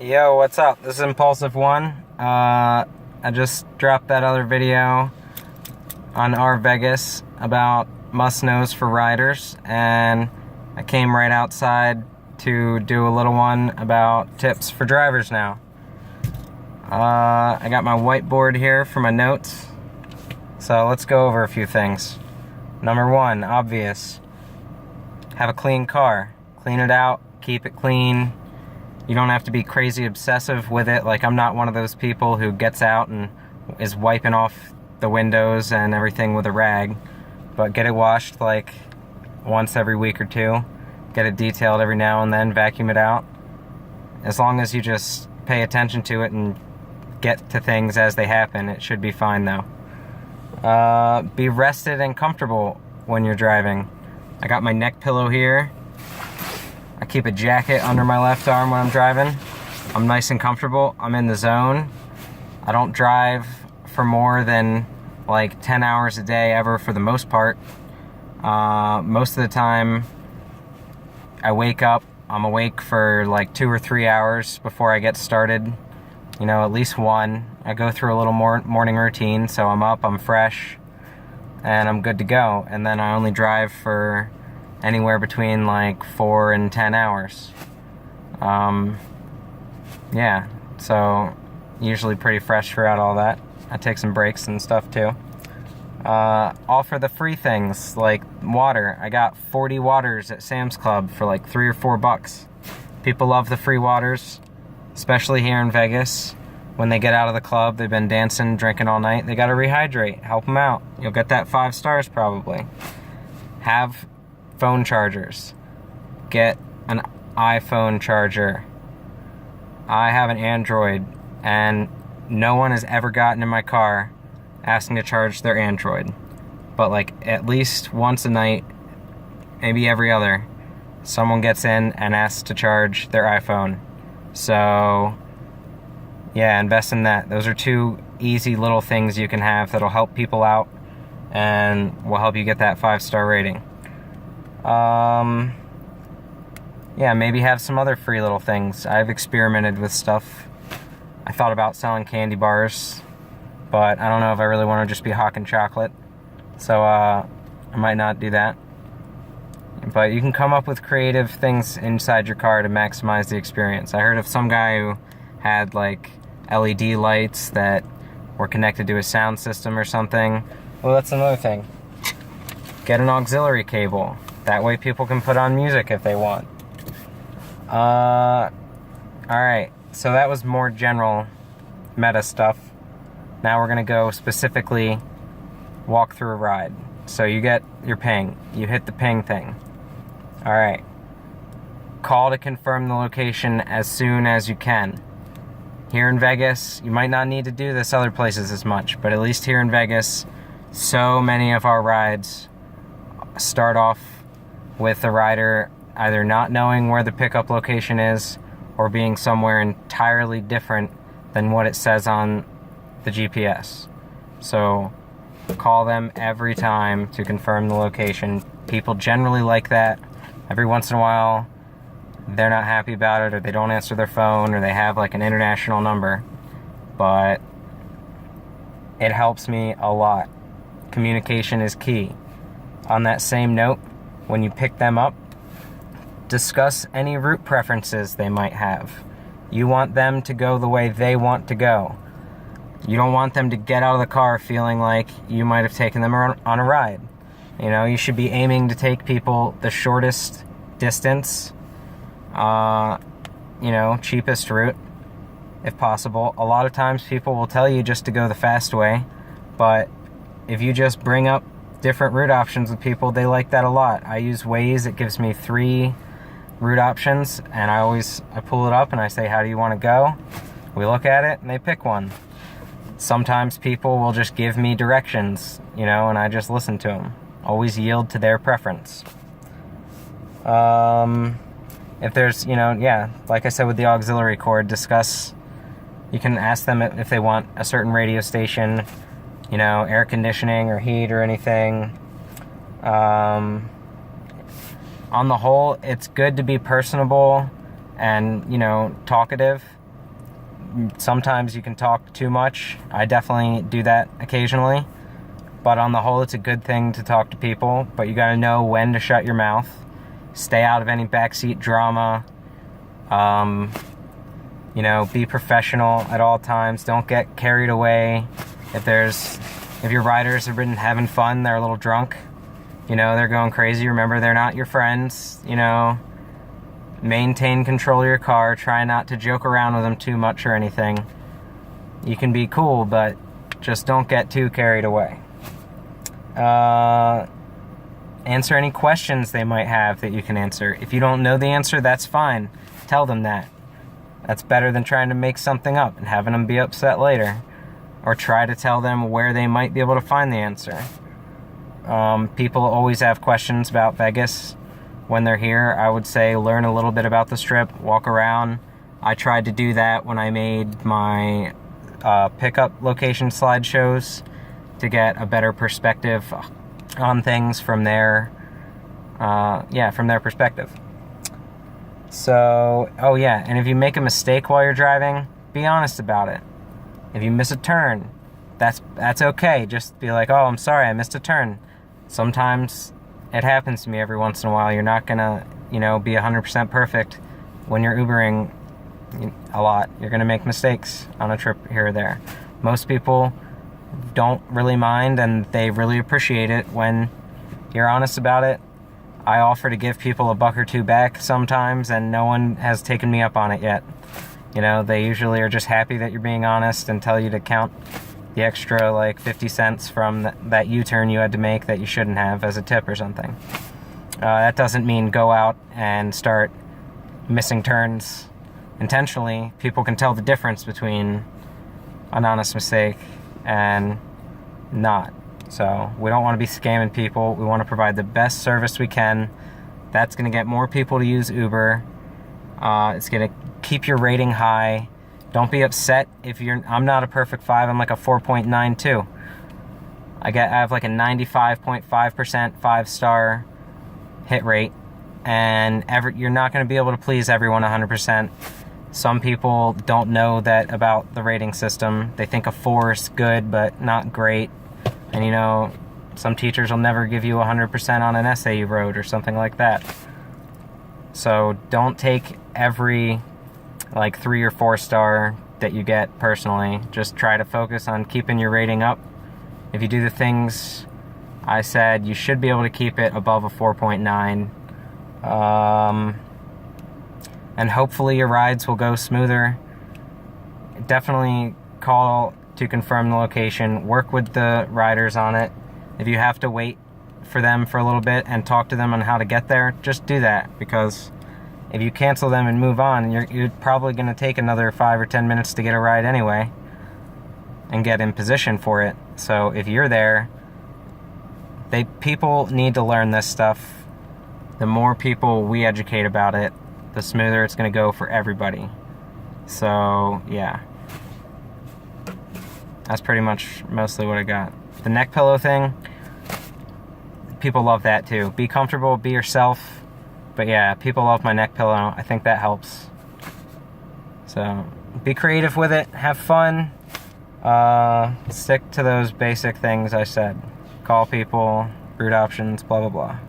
Yo, what's up? This is Impulsive One. I just dropped that other video on our Vegas about must-knows for riders, and I came right outside to do a little one about tips for drivers now. I got my whiteboard here for my notes, so let's go over a few things. Number one, obvious. Have a clean car. Clean it out, keep it clean. You don't have to be crazy obsessive with it. Like, I'm not one of those people who gets out and is wiping off the windows and everything with a rag. But get it washed like once every week or two. Get it detailed every now and then, vacuum it out. As long as you just pay attention to it and get to things as they happen, it should be fine though. Be rested and comfortable when you're driving. I got my neck pillow here. I keep a jacket under my left arm when I'm driving. I'm nice and comfortable. I'm in the zone. I don't drive for more than like 10 hours a day ever for the most part. Most of the time I wake up, I'm awake for like 2 or 3 hours before I get started. You know, at least one. I go through a little morning routine, so I'm up, I'm fresh, and I'm good to go. And then I only drive for anywhere between like 4 and 10 hours. Yeah, so usually pretty fresh throughout all that. I take some breaks and stuff too. All for the free things like water. I got 40 waters at Sam's Club for like $3 or $4. People love the free waters, especially here in Vegas. When they get out of the club, they've been dancing, drinking all night. They gotta rehydrate. Help them out. You'll get that 5 stars probably. Have phone chargers. Get an iPhone charger. I have an Android, and no one has ever gotten in my car asking to charge their Android. But like at least once a night, maybe every other, someone gets in and asks to charge their iPhone. So yeah, invest in that. Those are 2 easy little things you can have that'll help people out and will help you get that 5-star rating. Yeah, maybe have some other free little things. I've experimented with stuff. I thought about selling candy bars, but I don't know if I really want to just be hawking chocolate. So, I might not do that. But you can come up with creative things inside your car to maximize the experience. I heard of some guy who had like LED lights that were connected to a sound system or something. Well, that's another thing. Get an auxiliary cable. That way people can put on music if they want. Alright, so that was more general meta stuff. Now we're gonna go specifically walk through a ride. So you get your ping. You hit the ping thing. Alright. Call to confirm the location as soon as you can. Here in Vegas, you might not need to do this other places as much, but at least here in Vegas, so many of our rides start off with the rider either not knowing where the pickup location is or being somewhere entirely different than what it says on the GPS. So call them every time to confirm the location. People generally like that. Every once in a while, they're not happy about it, or they don't answer their phone, or they have like an international number. But it helps me a lot. Communication is key. On that same note, when you pick them up, discuss any route preferences they might have. You want them to go the way they want to go. You don't want them to get out of the car feeling like you might have taken them on a ride. You know, you should be aiming to take people the shortest distance, cheapest route, if possible. A lot of times people will tell you just to go the fast way, but if you just bring up different route options with people, they like that a lot. I use Waze. It gives me 3 route options, and I pull it up and I say, how do you want to go? We look at it and they pick one. Sometimes people will just give me directions, and I just listen to them. Always yield to their preference. If there's, like I said with the auxiliary cord, you can ask them if they want a certain radio station, air conditioning or heat or anything. On the whole, it's good to be personable and, talkative, Sometimes you can talk too much. I definitely do that occasionally. But on the whole, it's a good thing to talk to people. But you gotta know when to shut your mouth. Stay out of any backseat drama. You know, be professional at all times. Don't get carried away. If your riders have been having fun, they're a little drunk, you know, they're going crazy, remember, they're not your friends, you know. Maintain control of your car. Try not to joke around with them too much or anything. You can be cool, but just don't get too carried away. Answer any questions they might have that you can answer. If you don't know the answer, that's fine. Tell them that. That's better than trying to make something up and having them be upset later. Or try to tell them where they might be able to find the answer. People always have questions about Vegas when they're here. I would say learn a little bit about the Strip, walk around. I tried to do that when I made my pickup location slideshows to get a better perspective on things from their perspective. So, oh yeah, and if you make a mistake while you're driving, be honest about it. If you miss a turn, that's okay. Just be like, oh, I'm sorry, I missed a turn. Sometimes it happens to me every once in a while. You're not gonna, be 100% perfect when you're Ubering a lot. You're gonna make mistakes on a trip here or there. Most people don't really mind, and they really appreciate it when you're honest about it. I offer to give people $1 or $2 back sometimes, and no one has taken me up on it yet. They usually are just happy that you're being honest and tell you to count the extra 50 cents from that U-turn you had to make that you shouldn't have as a tip or something. That doesn't mean go out and start missing turns intentionally. People can tell the difference between an honest mistake and not. So we don't want to be scamming people. We want to provide the best service we can. That's going to get more people to use Uber. It's going to keep your rating high. Don't be upset if I'm not a perfect 5. I'm like a 4.92. I have like a 95.5% 5-star hit rate, and you're not going to be able to please everyone 100%. Some people don't know that about the rating system. They think a 4 is good, but not great. And some teachers will never give you 100% on an essay you wrote or something like that. So don't take every 3 or 4 star that you get personally. Just try to focus on keeping your rating up. If you do the things I said, you should be able to keep it above a 4.9. And hopefully your rides will go smoother. Definitely call to confirm the location. Work with the riders on it. If you have to wait for them for a little bit and talk to them on how to get there, just do that, because if you cancel them and move on, you're probably going to take another 5 or 10 minutes to get a ride anyway and get in position for it. So if you're there, people need to learn this stuff. The more people we educate about it, the smoother it's going to go for everybody. So yeah, that's pretty much mostly what I got. The neck pillow thing, people love that too. Be comfortable, be yourself. But yeah, people love my neck pillow. I think that helps. So be creative with it. Have fun. Stick to those basic things I said. Call people, route options, blah, blah, blah.